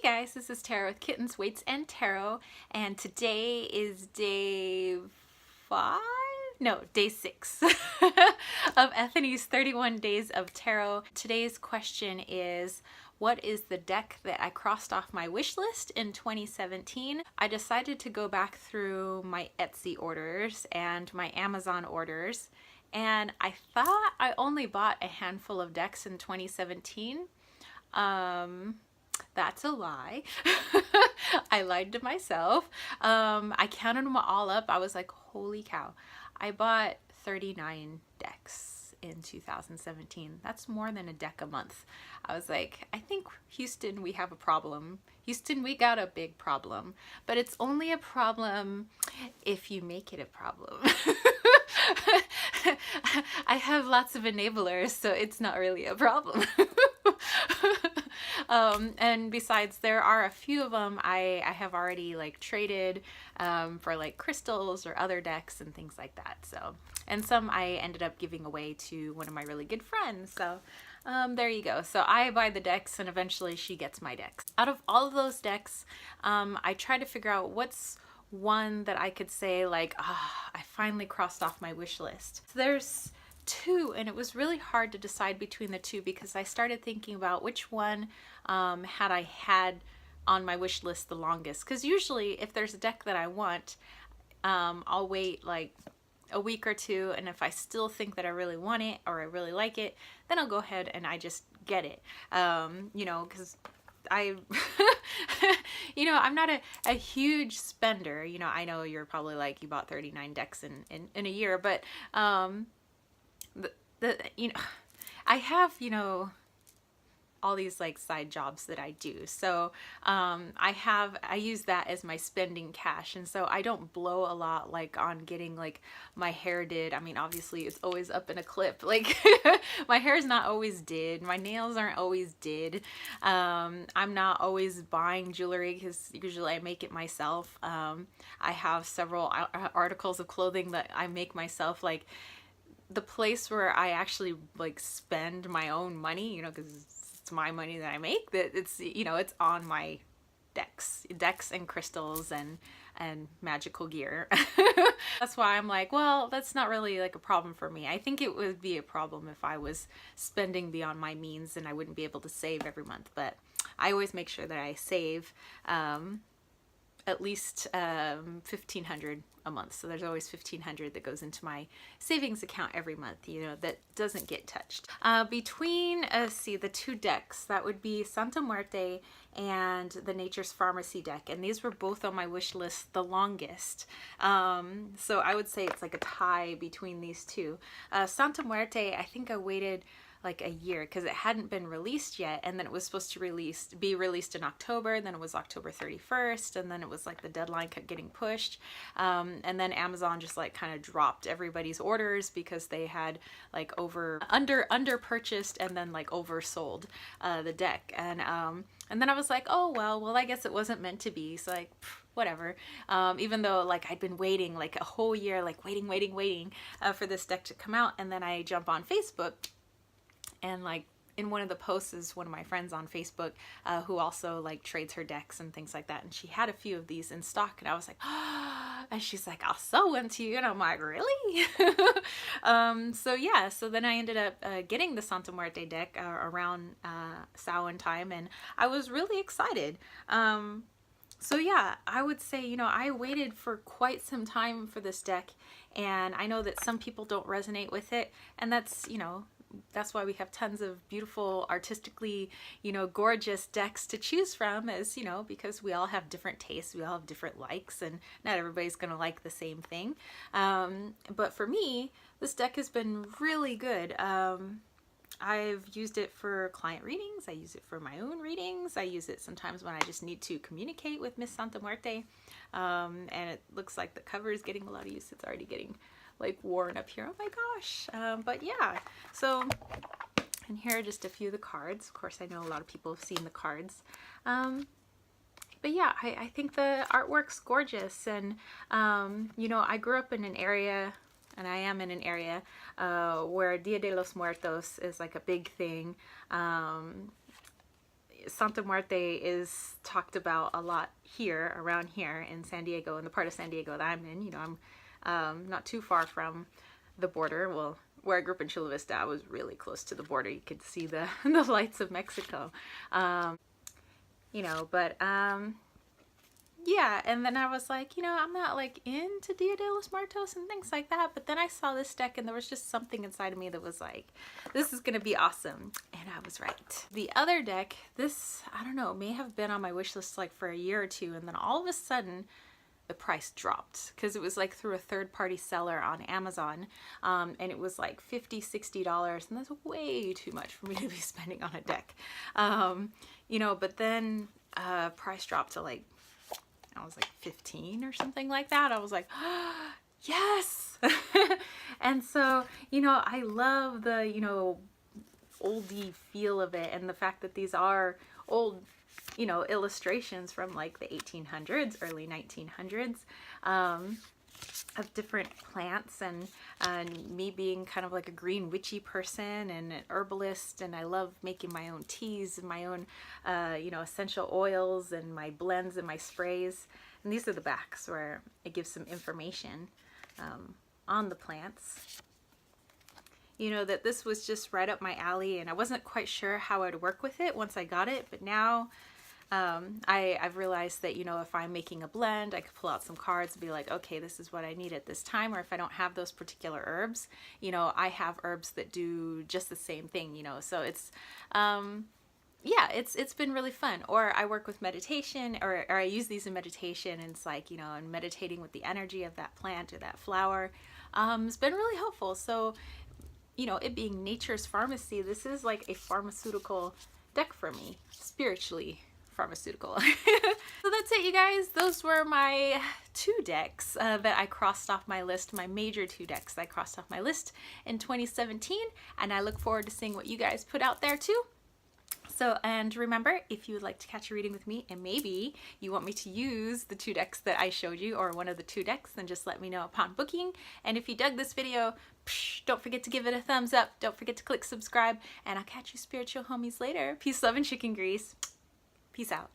guys, this is Tarot with Kittens, Weights, and Tarot, and today is day 5? No, day 6 of Ethany's 31 Days of Tarot. Today's question is, what is the deck that I crossed off my wish list in 2017? I decided to go back through my Etsy orders and my Amazon orders, and I thought I only bought a handful of decks in 2017. That's a lie. I lied to myself. I counted them all up. I was like, holy cow. I bought 39 decks in 2017. That's more than a deck a month. I was like, I think Houston, we have a problem. Houston, we got a big problem. But it's only a problem if you make it a problem. I have lots of enablers, so it's not really a problem. And besides, there are a few of them I have already like traded for like crystals or other decks and things like that. So, and some I ended up giving away to one of my really good friends. So there you go. So I buy the decks and eventually she gets my decks. Out of all of those decks, I try to figure out what's one that I could say like, I finally crossed off my wish list. So there's two, and it was really hard to decide between the two because I started thinking about which one had I had on my wish list the longest. Because usually if there's a deck that I want, I'll wait like a week or two, and if I still think that I really want it or I really like it, then I'll go ahead and I just get it. You know, because I you know, I'm not a huge spender. You know, I know you're probably like, you bought 39 decks in a year, but you know, I have, you know, all these like side jobs that I do. So I use that as my spending cash, and so I don't blow a lot like on getting like my hair did. I mean, obviously it's always up in a clip. Like my hair is not always did. My nails aren't always did. I'm not always buying jewelry because usually I make it myself. I have several articles of clothing that I make myself. Like the place where I actually like spend my own money, you know, because it's my money that I make, that it's, you know, it's on my decks and crystals and magical gear. That's why I'm like, well, that's not really like a problem for me. I think it would be a problem if I was spending beyond my means and I wouldn't be able to save every month. But I always make sure that I save at least $1,500 a month. So there's always $1,500 that goes into my savings account every month, you know, that doesn't get touched. Between, see, the two decks, that would be Santa Muerte and the Nature's Pharmacy deck. And these were both on my wish list the longest. So I would say it's like a tie between these two. Santa Muerte, I think I waited like a year because it hadn't been released yet, and then it was supposed to be released in October, then it was October 31st, and then it was like the deadline kept getting pushed, and then Amazon just like kind of dropped everybody's orders because they had like under purchased and then like oversold the deck, and then I was like, oh well I guess it wasn't meant to be, so like whatever. Even though like I'd been waiting like a whole year, like waiting for this deck to come out, and then I jump on Facebook, and like in one of the posts is one of my friends on Facebook who also like trades her decks and things like that, and she had a few of these in stock, and I was like, oh, and she's like, I'll sell one to you, and I'm like, really? So yeah, so then I ended up getting the Santa Muerte deck around Samhain time, and I was really excited. So yeah, I would say, you know, I waited for quite some time for this deck, and I know that some people don't resonate with it, and that's, you know, that's why we have tons of beautiful, artistically, you know, gorgeous decks to choose from, as you know, because we all have different tastes, we all have different likes, and not everybody's gonna like the same thing. But for me, this deck has been really good. I've used it for client readings, I use it for my own readings, I use it sometimes when I just need to communicate with Miss Santa Muerte, and it looks like the cover is getting a lot of use. It's already getting like worn up here. Oh my gosh. But yeah, so, and here are just a few of the cards. Of course, I know a lot of people have seen the cards. But yeah, I think the artwork's gorgeous, and you know, I grew up in an area, and I am in an area where Dia de los Muertos is like a big thing. Santa Muerte is talked about a lot here, around here in San Diego, in the part of San Diego that I'm in. You know, I'm not too far from the border. Well, where I grew up in Chula Vista, I was really close to the border. You could see the, the lights of Mexico. You know, but yeah, and then I was like, you know, I'm not like into Dia de los Muertos and things like that, but then I saw this deck and there was just something inside of me that was like, this is gonna be awesome, and I was right. The other deck, this, I don't know, may have been on my wish list like for a year or two, and then all of a sudden the price dropped because it was like through a third-party seller on Amazon, and it was like $50–$60, and that's way too much for me to be spending on a deck. You know, but then price dropped to like, I was like 15 or something like that. I was like, oh, yes. And so, you know, I love the, you know, oldie feel of it, and the fact that these are old, you know, illustrations from like the 1800s, early 1900s, of different plants, and me being kind of like a green witchy person and an herbalist, and I love making my own teas and my own you know, essential oils and my blends and my sprays. And these are the backs where it gives some information on the plants. You know, that this was just right up my alley, and I wasn't quite sure how I'd work with it once I got it, but now I've realized that, you know, if I'm making a blend, I could pull out some cards and be like, okay, this is what I need at this time. Or if I don't have those particular herbs, you know, I have herbs that do just the same thing, you know. So it's, yeah, it's been really fun. Or I work with meditation, or I use these in meditation, and it's like, you know, and meditating with the energy of that plant or that flower. It's been really helpful. So, you know, it being nature's pharmacy, this is like a pharmaceutical deck for me, spiritually pharmaceutical. So that's it, you guys. Those were my 2 decks that I crossed off my list, my major 2 decks that I crossed off my list in 2017, and I look forward to seeing what you guys put out there too. So, and remember, if you would like to catch a reading with me, and maybe you want me to use the 2 decks that I showed you, or one of the 2 decks, then just let me know upon booking. And if you dug this video, don't forget to give it a thumbs up. Don't forget to click subscribe, and I'll catch you spiritual homies later. Peace, love, and chicken grease. Peace out.